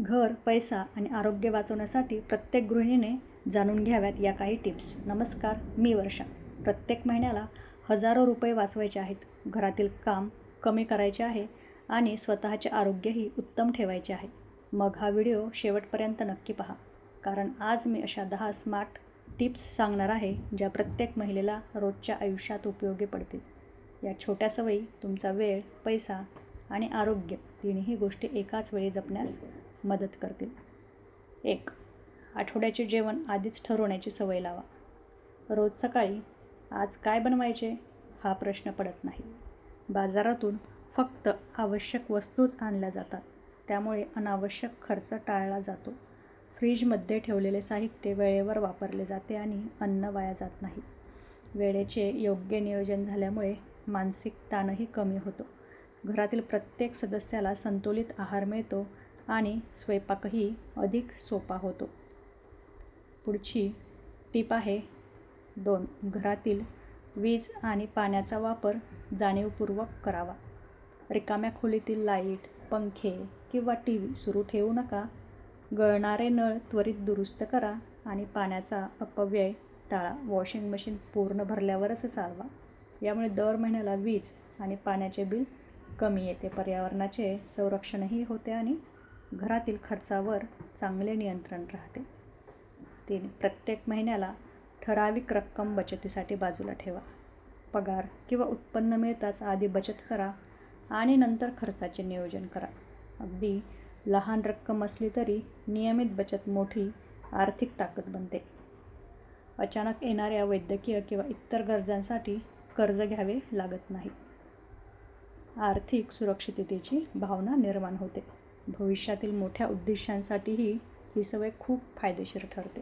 घर, पैसा आणि आरोग्य वाचवण्यासाठी प्रत्येक गृहिणीने जाणून घ्याव्यात या काही टिप्स. नमस्कार, मी वर्षा. प्रत्येक महिन्याला हजारो रुपये वाचवायचे आहेत. घरातील काम कमी करायचे आहे आणि स्वतःचे आरोग्यही उत्तम ठेवायचे आहे. मग हा व्हिडिओ शेवटपर्यंत नक्की पहा, कारण आज मी अशा 10 स्मार्ट टिप्स सांगणार आहे ज्या प्रत्येक महिलेला रोजच्या आयुष्यात उपयोगी पडतील. या छोट्या सवयी तुमचा वेळ, पैसा आणि आरोग्य तिन्ही गोष्टी एकाच वेळी जपण्यास मदत करतील. 1. आठवड्याचे जेवण आधीच ठरवण्याची सवय लावा. रोज सकाळी आज काय बनवायचे हा प्रश्न पडत नाही. बाजारातून फक्त आवश्यक वस्तूच आणल्या जातात, त्यामुळे अनावश्यक खर्च टाळला जातो. फ्रीजमध्ये ठेवलेले साहित्य वेळेवर वापरले जाते आणि अन्न वाया जात नाही. वेळेचे योग्य नियोजन झाल्यामुळे मानसिक ताणही कमी होतो. घरातील प्रत्येक सदस्याला संतुलित आहार मिळतो आणि स्वयंपाकही अधिक सोपा होतो. पुढची टीप आहे 2. घरातील वीज आणि पाण्याचा वापर जाणीवपूर्वक करावा. रिकाम्या खोलीतील लाईट, पंखे किंवा टीव्ही सुरू ठेवू नका. गळणारे नळ त्वरित दुरुस्त करा आणि पाण्याचा अपव्यय टाळा. वॉशिंग मशीन पूर्ण भरल्यावरच चालवा. यामुळे दर महिन्याला वीज आणि पाण्याचे बिल कमी येते, पर्यावरणाचे संरक्षणही होते आणि घरातील खर्चावर चांगले नियंत्रण राहते. 3. प्रत्येक महिन्याला ठराविक रक्कम बचतीसाठी बाजूला ठेवा. पगार किंवा उत्पन्न मिळताच आधी बचत करा आणि नंतर खर्चाचे नियोजन करा. अगदी लहान रक्कम असली तरी नियमित बचत मोठी आर्थिक ताकद बनते. अचानक येणाऱ्या वैद्यकीय किंवा इतर गरजांसाठी कर्ज घ्यावे लागत नाही. आर्थिक सुरक्षिततेची भावना निर्माण होते. भविष्यातील मोठ्या उद्दिष्टांसाठीही ही सवय खूप फायदेशीर ठरते.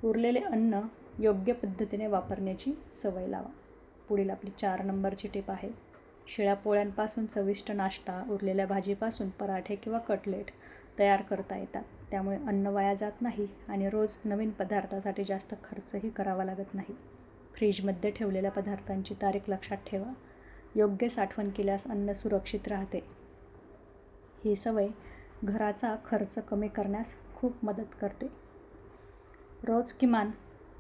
उरलेले अन्न योग्य पद्धतीने वापरण्याची सवय लावा. पुढील आपली 4 नंबरची टीप आहे. शिळ्या पोळ्यांपासून चविष्ट नाश्ता, उरलेल्या भाजीपासून पराठे किंवा कटलेट तयार करता येतात. त्यामुळे अन्न वाया जात नाही आणि रोज नवीन पदार्थासाठी जास्त खर्चही करावा लागत नाही. फ्रीजमध्ये ठेवलेल्या पदार्थांची तारीख लक्षात ठेवा. योग्य साठवण केल्यास अन्न सुरक्षित राहते. ही सवय घराचा खर्च कमी करण्यास खूप मदत करते. रोज किमान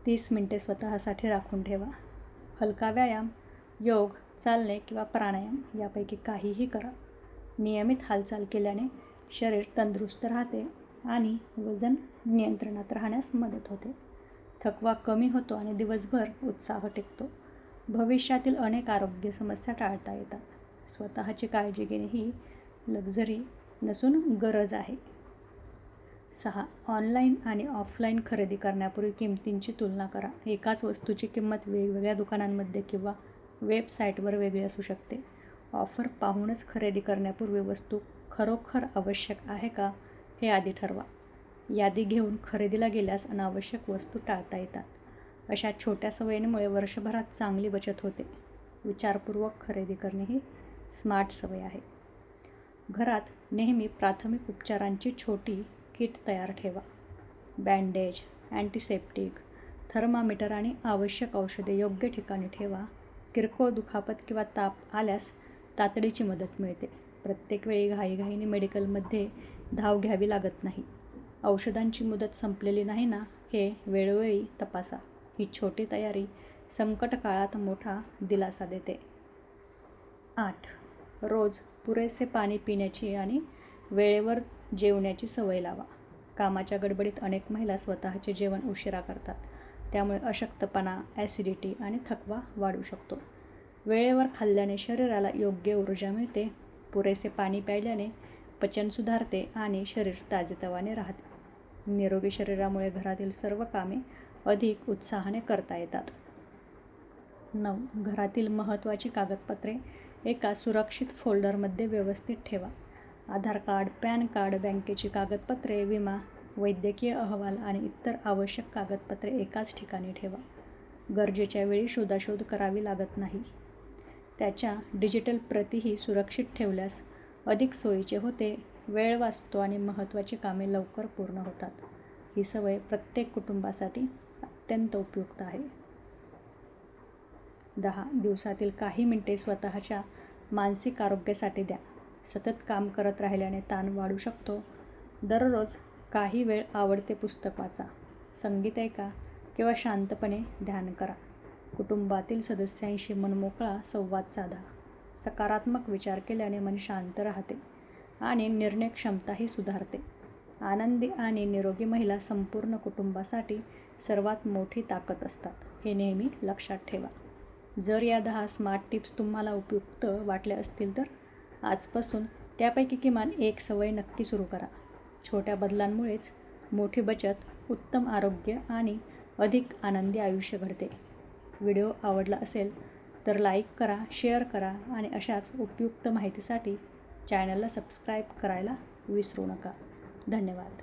30 मिनिटे स्वतःसाठी राखून ठेवा. हलका व्यायाम, योग, चालणे किंवा प्राणायाम यापैकी काहीही करा. नियमित हालचाल केल्याने शरीर तंदुरुस्त राहते आणि वजन नियंत्रणात राहण्यास मदत होते. थकवा कमी होतो आणि दिवसभर उत्साह टिकतो. भविष्यातील अनेक आरोग्य समस्या टाळता येतात. स्वतःची काळजी घेणे ही लक्झरी नसून गरज आहे. 6. ऑनलाईन आणि ऑफलाईन खरेदी करण्यापूर्वी किमतींची तुलना करा. एकाच वस्तूची किंमत वेगवेगळ्या दुकानांमध्ये किंवा वेबसाईटवर वेगळी असू शकते. ऑफर पाहूनच खरेदी करण्यापूर्वी वस्तू खरोखर आवश्यक आहे का हे आधी ठरवा. यादी घेऊन खरेदीला गेल्यास अनावश्यक वस्तू टाळता येतात. अशा छोट्या सवयींमुळे वर्षभरात चांगली बचत होते. विचारपूर्वक खरेदी करणे ही स्मार्ट सवय आहे. घरात नेहमी प्राथमिक उपचारांची छोटी किट तयार ठेवा. बँडेज, अँटिसेप्टिक, थर्मामीटर आणि आवश्यक औषधे योग्य ठिकाणी ठेवा. किरकोळ दुखापत किंवा ताप आल्यास तातडीची मदत मिळते. प्रत्येक वेळी घाईघाईने मेडिकलमध्ये धाव घ्यावी लागत नाही. औषधांची मुदत संपलेली नाही ना हे वेळोवेळी तपासा. ही छोटी तयारी संकट काळात मोठा दिलासा देते. 8. रोज पुरेसे पाणी पिण्याची आणि वेळेवर जेवण्याची सवय लावा. कामाच्या गडबडीत अनेक महिला स्वतःचे जेवण उशिरा करतात. त्यामुळे अशक्तपणा, ॲसिडिटी आणि थकवा वाढू शकतो. वेळेवर खाल्ल्याने शरीराला योग्य ऊर्जा मिळते. पुरेसे पाणी प्यायल्याने पचन सुधारते आणि शरीर ताजेतवाने राहते. निरोगी शरीरामुळे घरातील सर्व कामे अधिक उत्साहाने करता येतात. 9. घरातील महत्त्वाची कागदपत्रे एका सुरक्षित फोल्डरमध्ये व्यवस्थित ठेवा. आधार कार्ड, पॅन कार्ड, बँकेची कागदपत्रे, विमा, वैद्यकीय अहवाल आणि इतर आवश्यक कागदपत्रे एकाच ठिकाणी ठेवा. गरजेच्या वेळी शोधाशोध करावी लागत नाही. त्याच्या डिजिटल प्रतीही सुरक्षित ठेवल्यास अधिक सोयीचे होते. वेळ वाचतो आणि महत्त्वाची कामे लवकर पूर्ण होतात. ही सवय प्रत्येक कुटुंबासाठी अत्यंत उपयुक्त आहे. 10. दिवसातील काही मिनिटे स्वतःच्या मानसिक आरोग्यासाठी द्या. सतत काम करत राहिल्याने ताण वाढू शकतो. दररोज काही वेळ आवडते पुस्तक वाचा, संगीत ऐका किंवा शांतपणे ध्यान करा. कुटुंबातील सदस्यांशी मनमोकळा संवाद साधा. सकारात्मक विचार केल्याने मन शांत राहते आणि निर्णय क्षमताही सुधारते. आनंदी आणि निरोगी महिला संपूर्ण कुटुंबासाठी सर्वात मोठी ताकद असतात, हे नेहमी लक्षात ठेवा. जर या 10 स्मार्ट टिप्स तुम्हाला उपयुक्त वाटल्या असतील तर आजपासून त्यापैकी किमान एक सवय नक्की सुरू करा. छोट्या बदलांमुळेच मोठी बचत, उत्तम आरोग्य आणि अधिक आनंदी आयुष्य घडते. व्हिडिओ आवडला असेल तर लाईक करा, शेअर करा आणि अशाच उपयुक्त माहितीसाठी चॅनलला सबस्क्राईब करायला विसरू नका. धन्यवाद.